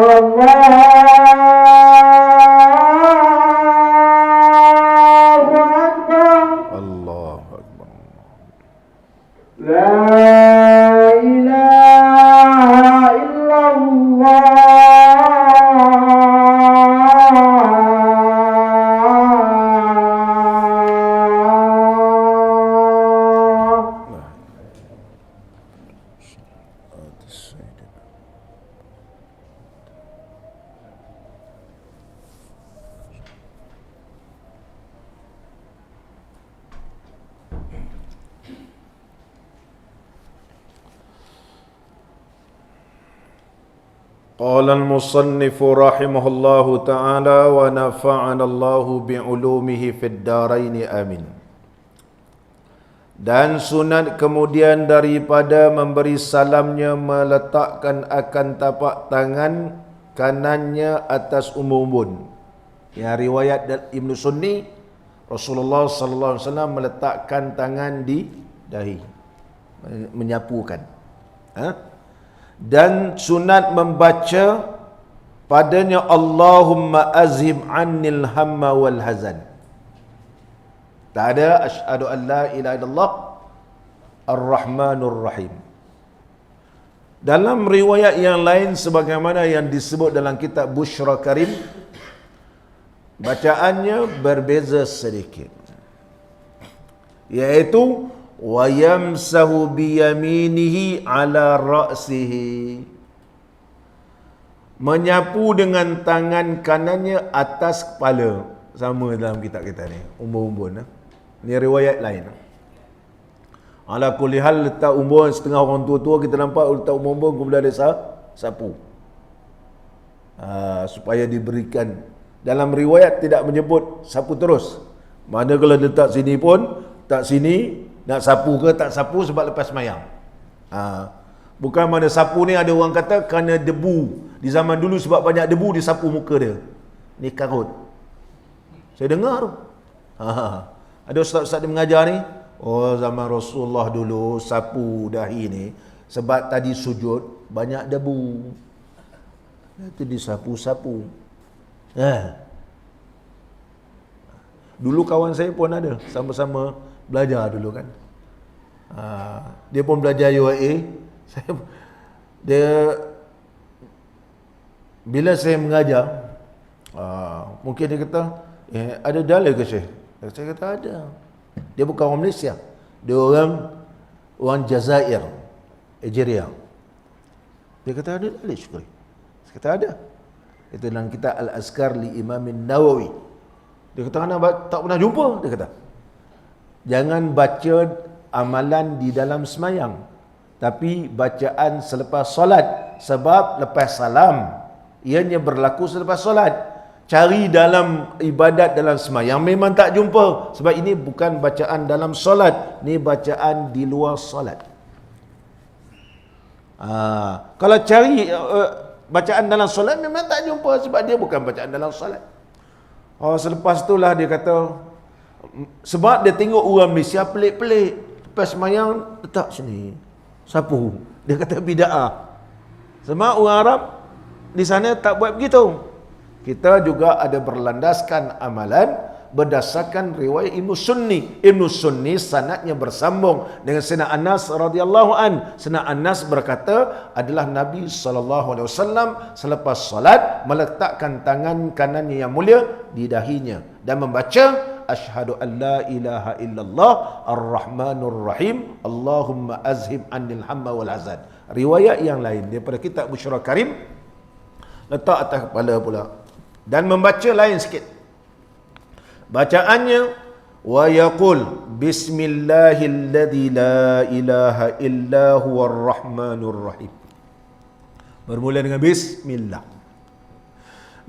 A: Allahu Akbar.
B: لا إله إلا الله
A: قال المصنف رحمه الله تعالى ونفعنا الله بعلومه في الدارين آمين. Dan sunat kemudian daripada memberi salamnya meletakkan akan tapak tangan kanannya atas umbun-umbun. Yang riwayat Ibnu Sunni, Rasulullah sallallahu alaihi wasallam meletakkan tangan di dahi, menyapukan. Dan sunat membaca padanya Allahumma azhib annil hamma wal hazan. Tak ada asyhadu an la ilaha illallah ar-rahmanur rahim. Dalam riwayat yang lain sebagaimana yang disebut dalam kitab Bushra Karim, bacaannya berbeza sedikit, iaitu wa yamsahu biyaminihi ala ra'sihi, menyapu dengan tangan kanannya atas kepala. Sama dalam kitab kita ni, umbun-umbun. Ni riwayat lain. Ala kulli hal, letak umbun setengah orang tua-tua kita nampak letak umbun kemudian ada sapu. Supaya diberikan. Dalam riwayat tidak menyebut sapu terus. Mana kalau letak sini pun, tak sini, nak sapu ke tak sapu sebab lepas mayang. Bukan mana sapu ni ada orang kata kerana debu. Di zaman dulu sebab banyak debu disapu muka dia. Ni karut. Saya dengar tu. Ada ustaz-ustaz dia mengajar ni. Oh, zaman Rasulullah dulu sapu dahi ni sebab tadi sujud banyak debu. Itu disapu-sapu. Dulu kawan saya pun ada, sama-sama belajar dulu kan. Dia pun belajar UAA. Bila saya mengajar, mungkin dia kata, ada dalil ke Syekh? Saya kata ada. Dia bukan orang Malaysia, dia orang Jazair, Algeria. Dia kata ada dalil Syukri. Saya kata ada. Itu dalam kitab Al-Azkar li Imam Nawawi. Dia kata tak pernah jumpa. Dia kata jangan baca amalan di dalam semayang, tapi bacaan selepas solat. Sebab lepas salam ianya berlaku selepas solat. Cari dalam ibadat dalam semayang memang tak jumpa. Sebab ini bukan bacaan dalam solat, ni bacaan di luar solat. Kalau cari bacaan dalam solat memang tak jumpa sebab dia bukan bacaan dalam solat. Selepas itulah dia kata, sebab dia tengok orang Malaysia pelik-pelik, lepas semayang letak sini sapu. Dia kata bid'ah. Sebab orang Arab di sana tak buat begitu. Kita juga ada berlandaskan amalan berdasarkan riwayat Ibnu Sunni. Ibnu Sunni sanadnya bersambung dengan Sayyidina Anas radhiyallahu an. Sayyidina Anas berkata adalah Nabi SAW selepas salat meletakkan tangan kanannya yang mulia di dahinya dan membaca asyhadu an la ilaha illallah ar-rahmanur rahim Allahumma azhib anil hamma wal hazan. Riwayat yang lain daripada kitab Bushra Karim letak atas kepala pula. Dan membaca lain sikit. Bacaannya wa yaqul bismillahilladzi la ilaha illa huwar rahmanur rahim. Bermula dengan bismillah.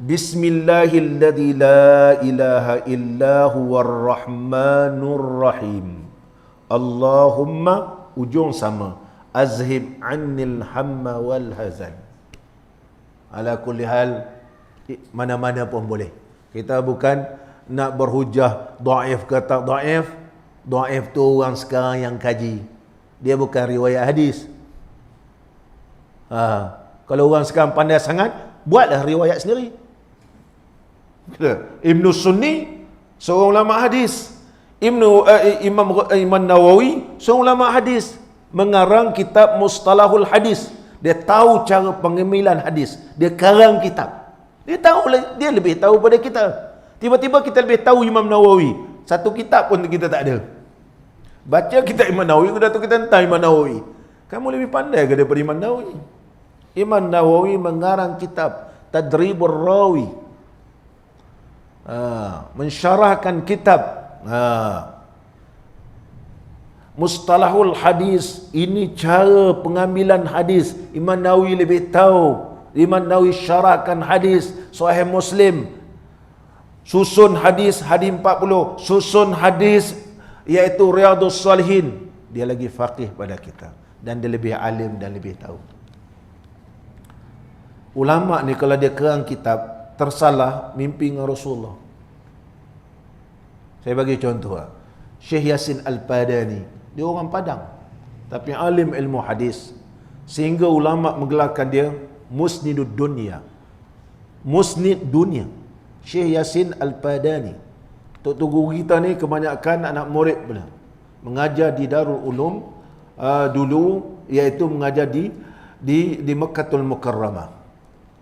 A: Bismillahilladzi la ilaha illa huwar rahmanur rahim. Allahumma, ujung sama. azhib annil hamma wal hazan. Ala kulli hal, mana-mana pun boleh. Kita bukan nak berhujah dhaif ke tak dhaif. Dhaif tu orang sekarang yang kaji. Dia bukan riwayat hadis. Kalau orang sekarang pandai sangat, buatlah riwayat sendiri. Ibn Sunni seorang ulama hadis. Imam Nawawi seorang ulama hadis, mengarang kitab Mustalahul Hadis. Dia tahu cara pengambilan hadis. Dia karang kitab. Dia tahu, dia lebih tahu pada kita. Tiba-tiba kita lebih tahu Imam Nawawi. Satu kitab pun kita tak ada. Baca kitab Imam Nawawi, kita tahu kita entah Imam Nawawi. Kamu lebih pandai ke daripada Imam Nawawi? Imam Nawawi mengarang kitab Tadribur Rawi, mensyarahkan kitab Mustalahul Hadis. Ini cara pengambilan hadis. Imam Nawawi lebih tahu. Imam Nawawi syarahkan hadis Sahih Muslim, susun hadis, hadis 40, susun hadis iaitu Riyadhus Salihin. Dia lagi faqih pada kita, dan dia lebih alim dan lebih tahu. Ulama ni kalau dia kerang kitab, tersalah mimpi dengan Rasulullah. Saya bagi contoh. Syekh Yasin Al-Padani, dia orang Padang tapi alim ilmu hadis, sehingga ulama menggelarkan dia Musnidud Dunia. Musnid dunia. Syekh Yasin Al-Padani. Tok guru kita ni kebanyakan anak murid pula. Mengajar di Darul Ulum dulu, iaitu mengajar di Mekkatul Mukarramah.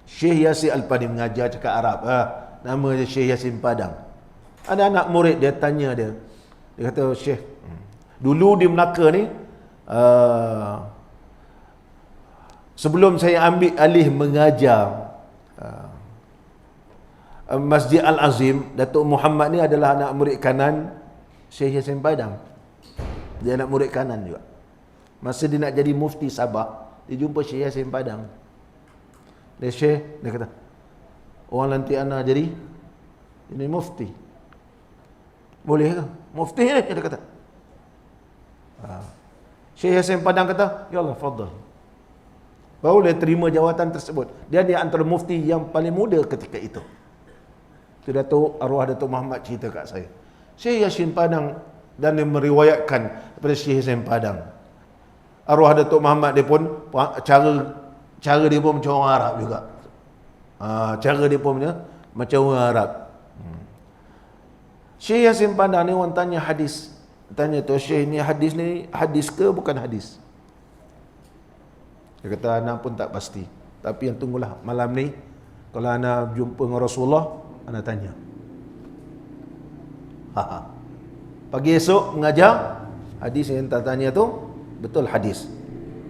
A: Syekh Yasin Al-Padani mengajar cakap Arab. Nama dia Syekh Yasin Padang. Ada anak murid dia tanya dia. Dia kata, Syekh, dulu di Melaka ni, sebelum saya ambil alih mengajar Masjid Al-Azim, Datuk Muhammad ni adalah anak murid kanan Syekh Yasin Padang. Dia anak murid kanan juga. Masa dia nak jadi mufti Sabah, dia jumpa Syekh Yasin Padang. Dia Syekh, dia kata, orang lantik anak jadi ini mufti. Boleh ke? Mufti ni, dia kata. Syekh Yasin Padang kata, ya Allah, fadal. Baru dia terima jawatan tersebut. Dia antara mufti yang paling muda ketika itu. Itu arwah Datuk Muhammad cerita kat saya. Syekh Yasin Padang, dan dia meriwayatkan daripada Syekh Yasin Padang. Arwah Datuk Muhammad dia pun, cara dia pun macam orang Arab juga. Cara dia pun macam orang Arab. Syekh Yasin Padang ni orang tanya hadis. Tanya tu, Syekh ni hadis ke bukan hadis? Dia kata, anak pun tak pasti. Tapi yang tunggulah malam ni, kalau anak jumpa dengan Rasulullah, anak tanya. Pagi esok mengajar, hadis yang tak tanya tu, betul hadis.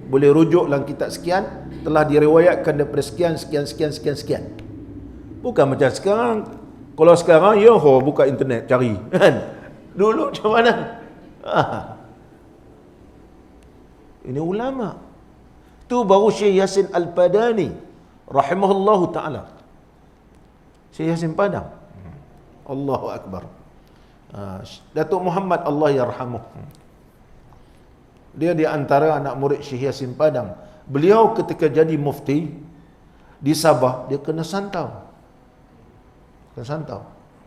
A: Boleh rujuk dalam kitab sekian, telah diriwayatkan daripada sekian. Bukan macam sekarang. Kalau sekarang, buka internet, cari. Dulu macam mana? Ini ulama. Tu baru Syekh Yasin Al-Padani rahimahullahu ta'ala. Syekh Yasin Padang. Allahu Akbar. Datuk Muhammad, Allah yarhamuh. Dia di antara anak murid Syekh Yasin Padang. Beliau ketika jadi mufti di Sabah, dia kena santau.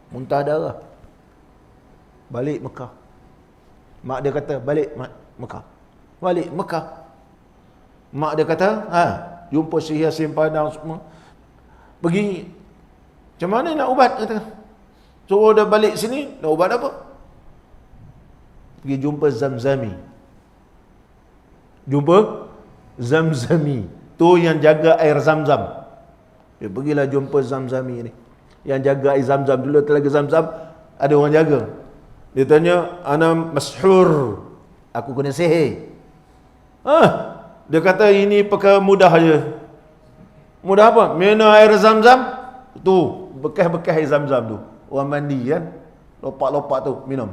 A: Muntah darah. Balik Mekah. Mak dia kata, balik Mekah. Balik Mekah. Mak dia kata, jumpa Syekh Yasin Padang semua. Pergi, macam mana nak ubat? Kata, suruh dia balik sini, nak ubat apa? Pergi jumpa Zamzami. Tu yang jaga air Zamzam. Dia pergilah jumpa Zamzami ni, yang jaga air Zamzam. Dulu telaga Zamzam ada orang jaga. Dia tanya, ana mashhur, aku kena sihir. Dia kata, ini perkara mudah aja. Mudah apa? Minum air Zamzam tu, bekas-bekas air Zamzam tu, orang mandi kan, lopak-lopak tu, minum.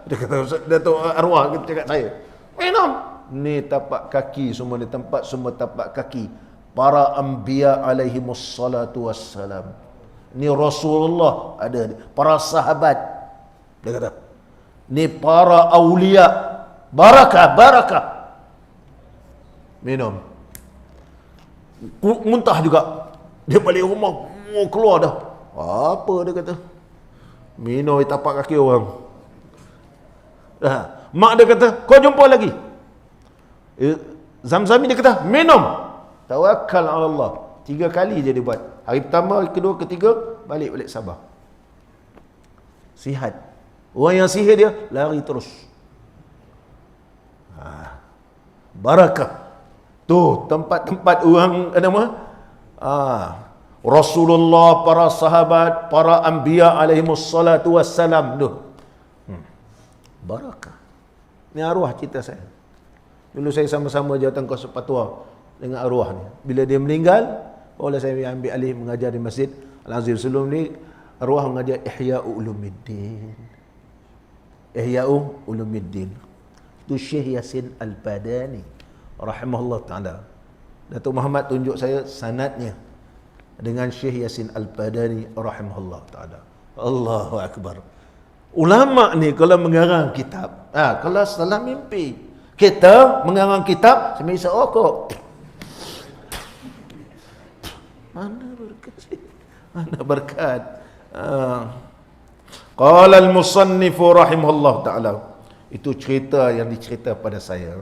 A: Dia kata, Datuk arwah kita cakap saya, minum. Ni tapak kaki semua, ni tempat semua tapak kaki para anbiya alaihimus salatu wassalam. Ni Rasulullah ada, para sahabat. Dia kata, ni para awliya, barakah. minum. Muntah juga. Dia balik rumah, keluar dah. Apa dia kata? Minum tapak kaki orang. Mak dia kata, kau jumpa lagi. Zam-Zam dia kata, minum. Tawakal ala Allah. 3 kali je dia buat. Hari pertama, hari kedua, ketiga, balik sabar. Sihat. Orang yang sihir dia, lari terus. Barakah. Tu tempat-tempat orang Rasulullah, para sahabat, para anbiya alaihimus salatu wassalam tu. Barakah. Ni arwah cerita saya. Dulu saya sama-sama jawatan kuasa fatwa dengan arwah ni. Bila dia meninggal, oleh saya ambil alih mengajar di Masjid Al-Azhar. Sebelum ni arwah mengajar Ihya'u Ulumuddin. Ihya'u Ulumuddin. Tu Syekh Yasin Al-Padani rahimahullah taala. Datuk Muhammad tunjuk saya sanadnya dengan Syekh Yasin Al-Padani rahimahullah taala. Allahu akbar. Ulama ni kalau mengarang kitab, kalau salah mimpi. Kita mengarang kitab semisal rokok. Mana berkat? Mana berkat? Qala al-musannif rahimahullah taala. Itu cerita yang dicerita pada saya.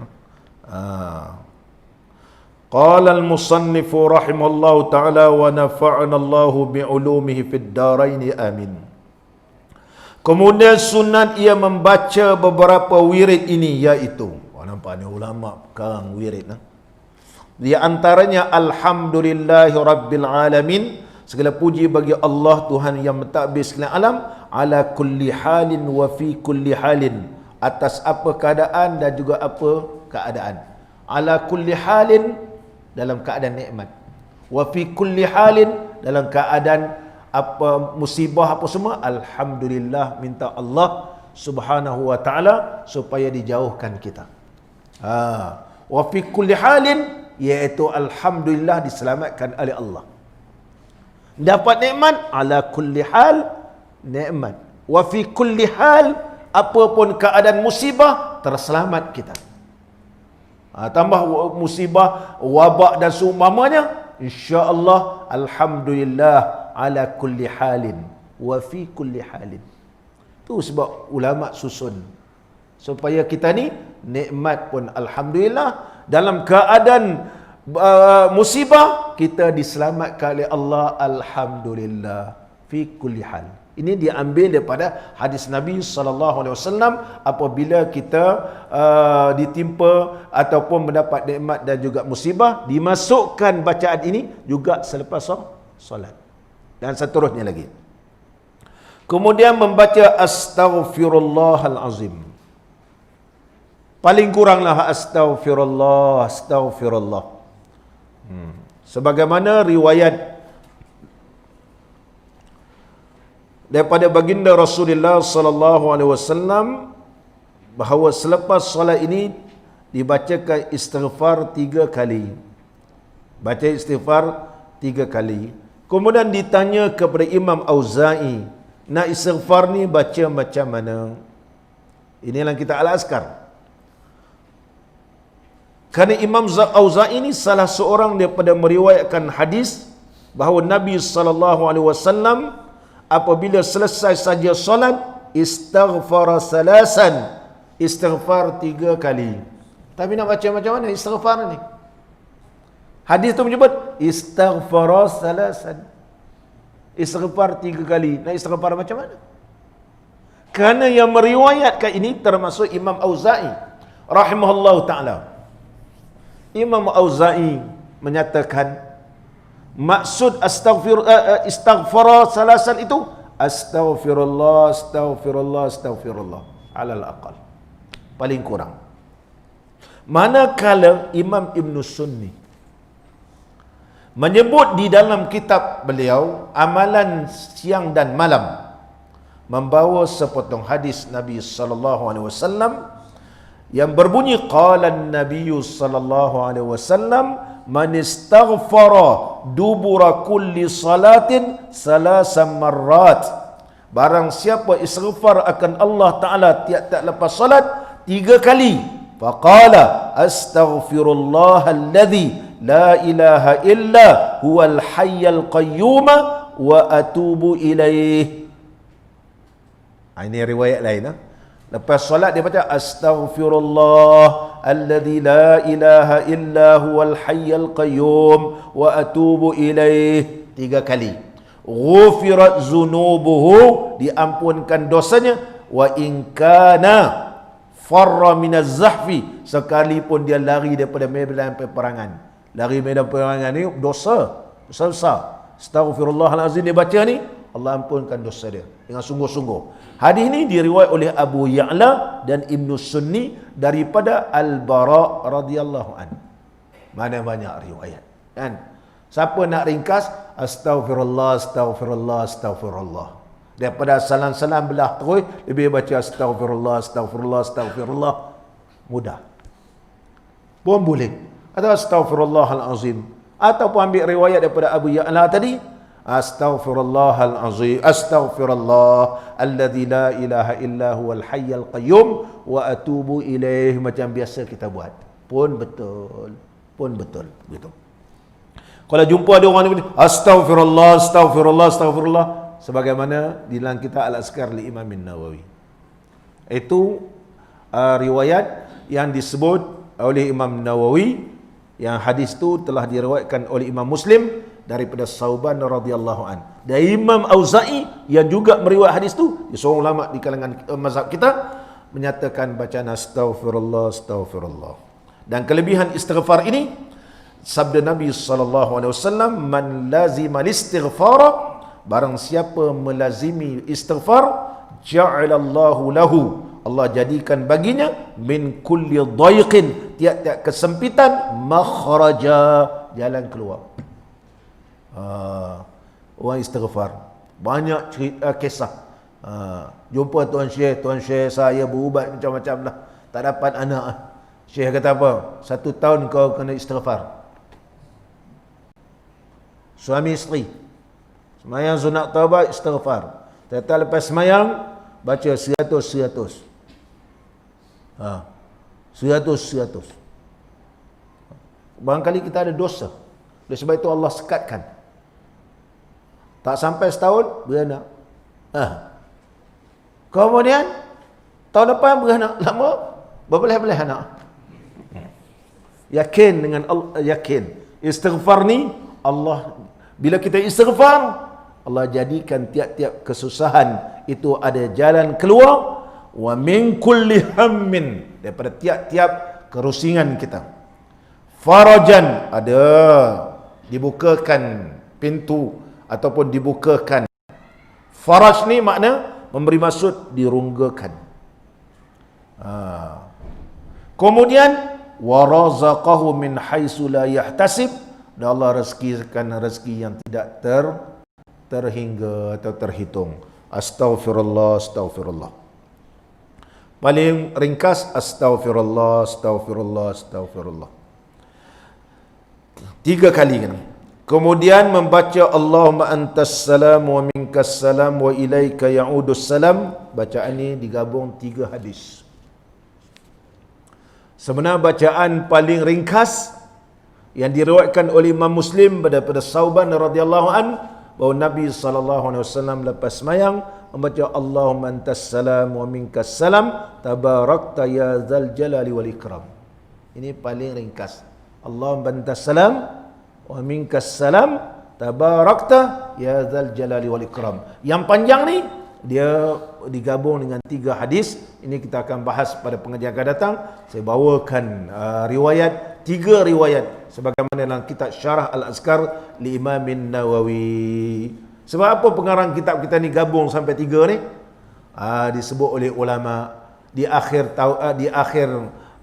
A: Qala al-musannif rahimahullahu ta'ala wa nafa'ana Allahu bi'ulumihi fid darain amin. Kemudian sunat ia membaca beberapa wirid ini, iaitu nampak ni ulama pekarang wirid di antaranya alhamdulillahi rabbil alamin, segala puji bagi Allah Tuhan yang mentadbir sekalian alam, ala kulli halin wa fi kulli halin, atas apa keadaan dan juga apa keadaan. Ala kulli halin, dalam keadaan nikmat. Wa fi kulli halin, dalam keadaan apa musibah apa semua, alhamdulillah, minta Allah Subhanahu wa taala supaya dijauhkan kita. Wa fi kulli halin, iaitu alhamdulillah diselamatkan oleh Allah. Dapat nikmat, ala kulli hal nikmat. Wa fi kulli hal, apapun keadaan musibah, terselamat kita. Tambah musibah, wabak dan seumpamanya, insya-Allah alhamdulillah ala kulli halin wa fi kulli halin. Tu sebab ulama susun supaya kita ni nikmat pun alhamdulillah, dalam keadaan musibah kita diselamatkan oleh Allah, alhamdulillah fi kulli hal. Ini diambil daripada hadis Nabi SAW, apabila kita ditimpa ataupun mendapat nikmat dan juga musibah, dimasukkan bacaan ini juga selepas solat. Dan seterusnya lagi. Kemudian membaca astaghfirullahal azim. Paling kuranglah astagfirullah. Sebagaimana riwayat daripada baginda Rasulullah sallallahu alaihi wasallam bahawa selepas solat ini dibacakan istighfar 3 kali. Baca istighfar 3 kali. Kemudian ditanya kepada Imam Auza'i, nak istighfar ni baca macam mana? Ini yang kita al-azkar. Kerana Imam Auza'i ini salah seorang daripada meriwayatkan hadis bahawa Nabi sallallahu alaihi wasallam apabila selesai saja solat, istighfar salasan, istighfar 3 kali. Tapi nak baca macam mana istighfar ni? Hadis tu menyebut istighfar salasan, istighfar 3 kali. Nak istighfar macam mana? Kerana yang meriwayatkan ini termasuk Imam Auza'i rahimahullahu ta'ala. Imam Auza'i menyatakan maksud istighfar salasan itu astaghfirullah alal aqal, paling kurang. Manakala Imam Ibn Sunni menyebut di dalam kitab beliau amalan siang dan malam, membawa sepotong hadis Nabi sallallahu alaihi wasallam yang berbunyi qala an-nabiy sallallahu alaihi wasallam man istaghfara dubura kulli salatin salasan marrat, barang siapa istighfar akan Allah Ta'ala tiap-tiap lepas salat 3 kali, faqala astaghfirullahalladzi la ilaha illa huwal hayyal qayyum wa atubu ilaih. Ini riwayat lain. Lepas solat dia baca astaghfirullah alladzi la ilaha illa huwal hayyal qayyum wa atubu ilaih 3 kali. Ghufirat zunubuhu, diampunkan dosanya, wa in kana farra minaz zahfi, sekalipun dia lari daripada medan peperangan. Lari medan peperangan ni dosa besar. Astaghfirullahalazim dia baca ni, Allah ampunkan dosa dia dengan sungguh-sungguh. Hadis ni diriwayat oleh Abu Ya'la dan Ibnu Sunni daripada Al-Bara radhiyallahu an. Mana banyak riwayat, kan? Siapa nak ringkas, astaghfirullah, astaghfirullah, astaghfirullah. Daripada salam-salam belah terus, lebih baca astaghfirullah, astaghfirullah, astaghfirullah. Mudah. Pun boleh. Atau astaghfirullahalazim. Ataupun ambil riwayat daripada Abu Ya'la tadi, astaghfirullahalazim, astaghfirullah alladzi la ilaha illa huwal hayyal qayyum wa atubu ilaih, macam biasa kita buat. Pun betul. Pun betul. Begitu. Kalau jumpa ada orang ni astaghfirullah, astaghfirullah, astaghfirullah, sebagaimana di dalam kitab Al-Azkar li Imam Nawawi. Itu riwayat yang disebut oleh Imam Nawawi, yang hadis tu telah diriwayatkan oleh Imam Muslim daripada Sauban radhiyallahu an. Dan Imam Auza'i yang juga meriwayat hadis tu, dia seorang ulama di kalangan mazhab kita, menyatakan bacaan astaghfirullah, astaghfirullah. Dan kelebihan istighfar ini, sabda Nabi SAW, man lazima istighfara, barang siapa melazimi istighfar, ja'alallahu lahu, Allah jadikan baginya min kulli dhaiqin, tiap-tiap kesempitan, makhraja, jalan keluar. Orang istighfar, banyak cerita kisah. Jumpa Tuan Syekh saya berubat macam-macam lah, tak dapat anak. Syekh kata apa? 1 tahun kau kena istighfar. Suami isteri semayang sunat taubat, istighfar. Tetap lepas semayang baca 100. 100. Barangkali kita ada dosa, oleh sebab itu Allah sekatkan. Tak sampai setahun beranak. Kemudian tahun depan beranak, lama berbelah-belah anak. Yakin dengan Allah, yakin. Istighfar ni Allah, bila kita istighfar, Allah jadikan tiap-tiap kesusahan itu ada jalan keluar. Wa min kulli hammin, daripada tiap-tiap kerusingan kita. Farajan, ada dibukakan pintu ataupun dibukakan. Faraj ni makna memberi maksud dirunggakan. Kemudian warazaqahu min haitsu la yahtasib, dan Allah rezekikan rezeki yang tidak terhingga atau terhitung. Astaghfirullah, astaghfirullah. Paling ringkas astaghfirullah, astaghfirullah, astaghfirullah. 3 kali kan. Kemudian membaca Allahumma antas salam wa minkas salam wa ilaika ya'udus salam. Bacaan ini digabung 3 hadis. Sebenarnya bacaan paling ringkas yang diriwayatkan oleh Imam Muslim daripada Sauban radhiyallahu an, bahawa Nabi SAW lepas semayang membaca Allahumma antas salam wa minkas salam tabarakta ya zal jalali wal ikram. Ini paling ringkas. Allahumma antas salam wa minkas salam tabarakta ya zal jalali wal ikram. Yang panjang ni dia digabung dengan 3 hadis. Ini kita akan bahas pada pengajian akan datang. Saya bawakan riwayat, 3 riwayat sebagaimana dalam kitab Syarah Al-Azkar li Imam Nawawi. Sebab apa pengarang kitab kita ni gabung sampai 3 ni? Disebut oleh ulama di akhir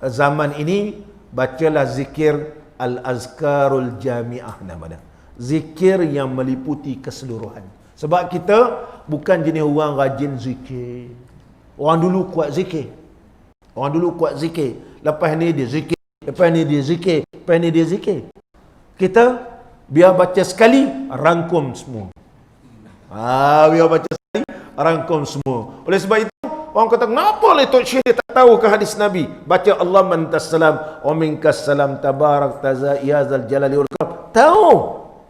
A: zaman ini, bacalah zikir Al-Azkarul Jami'ah namanya. Zikir yang meliputi keseluruhan. Sebab kita bukan jenis orang rajin zikir. Orang dulu kuat zikir. Lepas ni dia zikir, lepas ni dia zikir, lepas ni dia zikir. Kita biar baca sekali, rangkum semua. Biar baca sekali, rangkum semua. Oleh sebab itu, Orang kata, kenapa lah Tok Syekh dia tak tahu ke hadis Nabi? Baca Allah mantas salam, wa minkas salam tabarak ya zal jalali wal ikram. Tahu.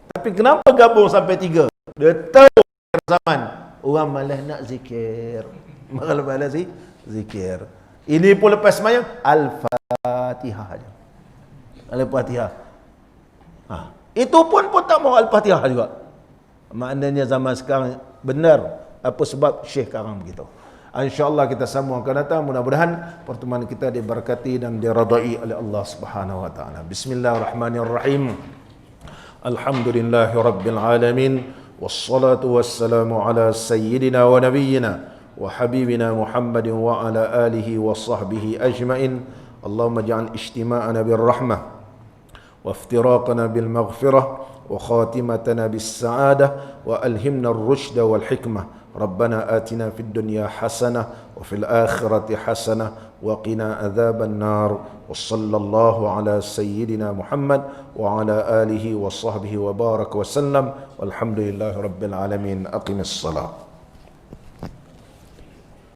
A: Tapi kenapa gabung sampai 3? Dia tahu zaman. Orang malas nak zikir. Malas zikir. Ini pun lepas semayang, Al-Fatihah aja. Al-Fatihah. Itu pun tak mau Al-Fatihah juga. Maknanya zaman sekarang benar. Apa sebab Syekh karang begitu. InsyaAllah kita semua akan datang. Mudah-mudahan pertemuan kita diberkati dan diradai oleh Allah Subhanahu Wa Taala. Bismillahirrahmanirrahim. Alhamdulillahi Rabbil Alamin. Wassalatu wassalamu ala sayyidina wa nabiyyina wa habibina Muhammadin wa ala alihi wa sahbihi ajma'in. Allahumma ja'al ijtima'ana birrahmah wa iftiraqana bil maghfirah wa khatimatana bis sa'adah wa alhimna ar-rushda wal hikmah. ربنا آتنا في الدنيا حسنة وفي الآخرة حسنة وقنا عذاب النار وصلى الله على سيدنا محمد وعلى آله وصحبه وبارك وسلم والحمد لله رب العالمين. أقم الصلاة.